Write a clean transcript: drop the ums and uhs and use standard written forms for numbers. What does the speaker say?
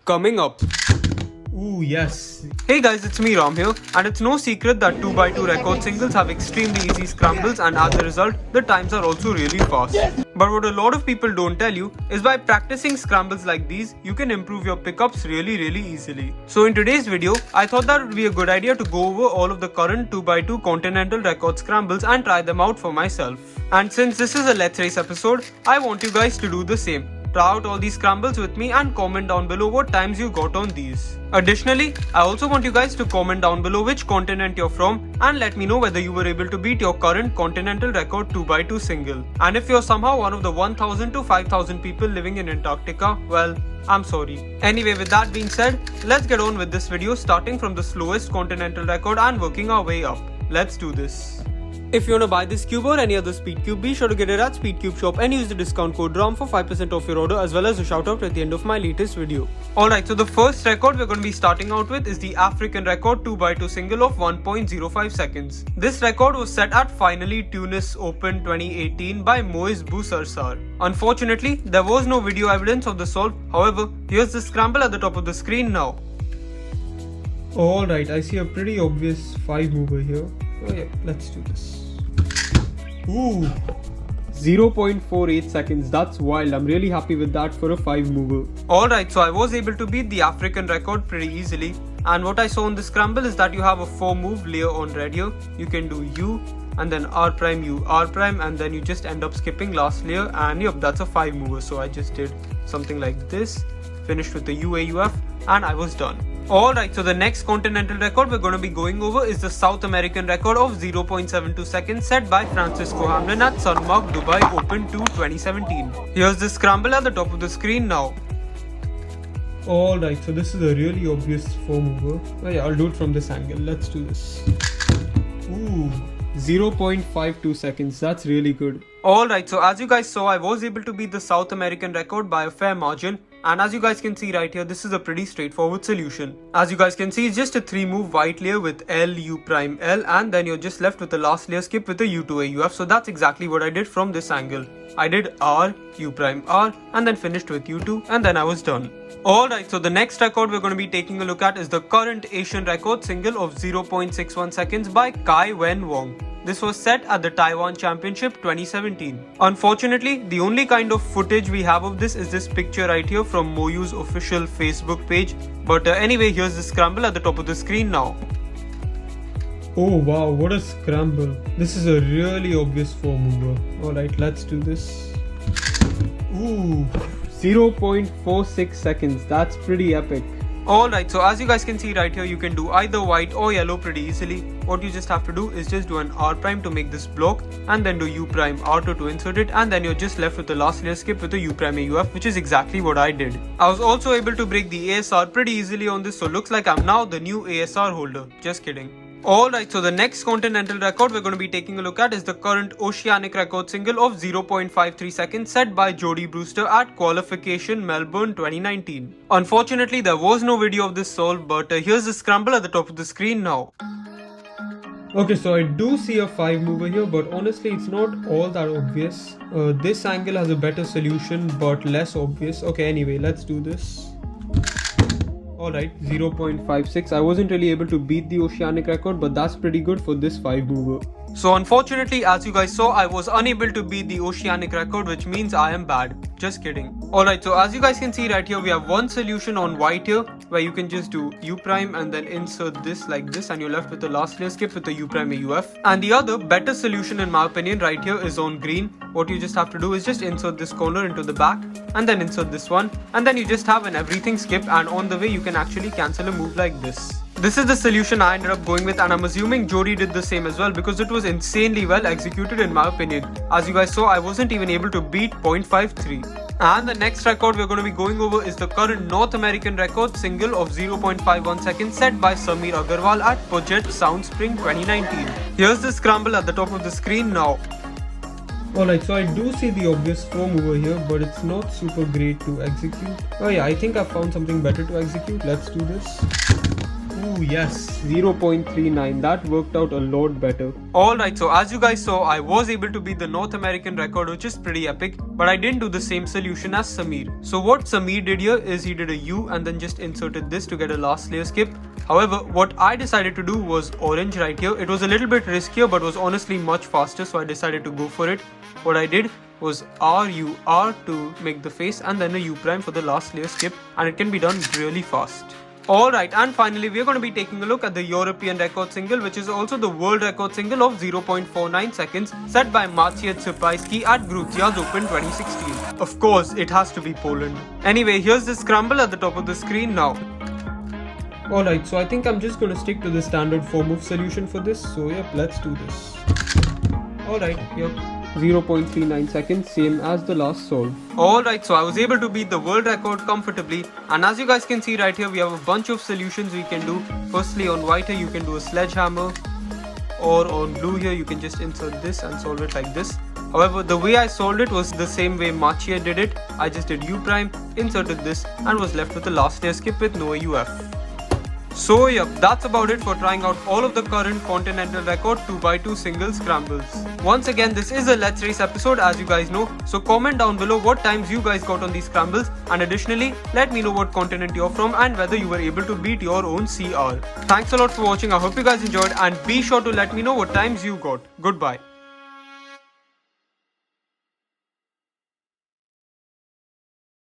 coming up. Ooh, yes. Hey guys, it's me Ram here, and it's no secret that 2x2 record singles have extremely easy scrambles, and as a result, the times are also really fast. But what a lot of people don't tell you is by practicing scrambles like these, you can improve your pickups really easily. So in today's video, I thought that it would be a good idea to go over all of the current 2x2 continental record scrambles and try them out for myself. And since this is a Let's Race episode, I want you guys to do the same. Try out all these scrambles with me and comment down below what times you got on these. Additionally, I also want you guys to comment down below which continent you're from and let me know whether you were able to beat your current continental record 2x2 single. And if you're somehow one of the 1000 to 5000 people living in Antarctica, well, I'm sorry. Anyway, with that being said, let's get on with this video, starting from the slowest continental record and working our way up. Let's do this. If you wanna buy this cube or any other speed cube, be sure to get it at Speed Cube Shop and use the discount code RAM for 5% off your order, as well as a shout out at the end of my latest video. Alright, so the first record we're gonna be starting out with is the African record 2x2 single of 1.05 seconds. This record was set at Finally Tunis Open 2018 by Moez Bousarsar. Unfortunately, there was no video evidence of the solve. However, here's the scramble at the top of the screen now. Alright, I see a pretty obvious 5 mover here. Oh yeah, let's do this. Ooh, 0.48 seconds, that's wild. I'm really happy with that for a 5 mover. Alright, so I was able to beat the African record pretty easily. And what I saw on the scramble is that you have a 4 move layer on red here. You can do U and then R prime, U, R prime, and then you just end up skipping last layer, and yep, that's a 5 mover. So I just did something like this, finished with the UAUF, and I was done. Alright, so the next continental record we're going to be going over is the South American record of 0.72 seconds set by Francisco Hamlin at Sunmark Dubai Open 2 2017. Here's the scramble at the top of the screen now. alright, so this is a really obvious 4 mover. Oh yeah, I'll do it from this angle. Let's do this. Ooh, 0.52 seconds, that's really good. Alright, so as you guys saw, I was able to beat the South American record by a fair margin. And as you guys can see right here, this is a pretty straightforward solution. As you guys can see, it's just a 3 move white layer with L, U prime, L, and then you're just left with the last layer skip with a U to AUF. So that's exactly what I did from this angle. I did R, U prime, R, and then finished with U2, and then I was done. Alright, so the next record we're going to be taking a look at is the current Asian record single of 0.61 seconds by Kai Wen Wong. This was set at the Taiwan Championship 2017. Unfortunately, the only kind of footage we have of this is this picture right here from Moyu's official Facebook page. But anyway, here's the scramble at the top of the screen now. oh wow, what a scramble. This is a really obvious 4 mover. Alright, let's do this. Ooh, 0.46 seconds, that's pretty epic. Alright, so as you guys can see right here, you can do either white or yellow pretty easily. What you just have to do is just do an R prime to make this block, and then do U prime R2 to insert it, and then you're just left with the last layer skip with a U prime AUF, which is exactly what I did. I was also able to break the ASR pretty easily on this, so looks like I'm now the new ASR holder. Just kidding. Alright, so the next continental record we're going to be taking a look at is the current Oceanic Record single of 0.53 seconds set by Jody Brewster at Qualification Melbourne 2019. Unfortunately, there was no video of this solve, but here's the scramble at the top of the screen now. okay, so I do see a 5 mover here, but honestly it's not all that obvious. This angle has a better solution but less obvious. Okay, anyway, let's do this. Alright, 0.56. I wasn't really able to beat the Oceanic record, but that's pretty good for this 5 mover. So unfortunately, as you guys saw, I was unable to beat the Oceanic record, which means I am bad. Just kidding. Alright, so as you guys can see right here, we have one solution on white here, where you can just do U prime and then insert this like this, and you're left with the last layer skip with the U prime AUF. And the other better solution in my opinion right here is on green. What you just have to do is just insert this corner into the back, and then insert this one, and then you just have an everything skip, and on the way you can actually cancel a move like this. This is the solution I ended up going with, and I'm assuming Jody did the same as well because it was insanely well executed in my opinion. As you guys saw, I wasn't even able to beat 0.53. And the next record we're going to be going over is the current North American record single of 0.51 seconds set by Samir Agarwal at Puget Sound Spring 2019. Here's the scramble at the top of the screen now. Alright, so I do see the obvious 4 mover here, but it's not super great to execute. Oh yeah, I think I found something better to execute. Let's do this. Ooh, yes, 0.39. That worked out a lot better. Alright, so as you guys saw, I was able to beat the North American record, which is pretty epic, but I didn't do the same solution as Sameer. So what Sameer did here is he did a U and then just inserted this to get a last layer skip. However, what I decided to do was orange right here. It was a little bit riskier, but was honestly much faster, so I decided to go for it. What I did was R to make the face and then a U prime for the last layer skip, and it can be done really fast. Alright, and finally we are going to be taking a look at the European record single, which is also the world record single of 0.49 seconds set by Maciej Czapiewski at Gruzja's Open 2016. Of course, it has to be Poland. Anyway, here's the scramble at the top of the screen now. Alright, so I think I'm just going to stick to the standard 4-move solution for this. So yep, let's do this. Alright, yep. 0.39 seconds, same as the last solve. Alright, so I was able to beat the world record comfortably, and as you guys can see right here, we have a bunch of solutions we can do. Firstly, on white here you can do a sledgehammer, or on blue here you can just insert this and solve it like this. However, the way I solved it was the same way Maciej did it. I just did U prime, inserted this, and was left with the last layer skip with no UF. So yep, that's about it for trying out all of the current Continental record 2x2 single scrambles. Once again, this is a Let's Race episode, as you guys know, so comment down below what times you guys got on these scrambles, and additionally, let me know what continent you're from and whether you were able to beat your own CR. Thanks a lot for watching, I hope you guys enjoyed, and be sure to let me know what times you got. Goodbye.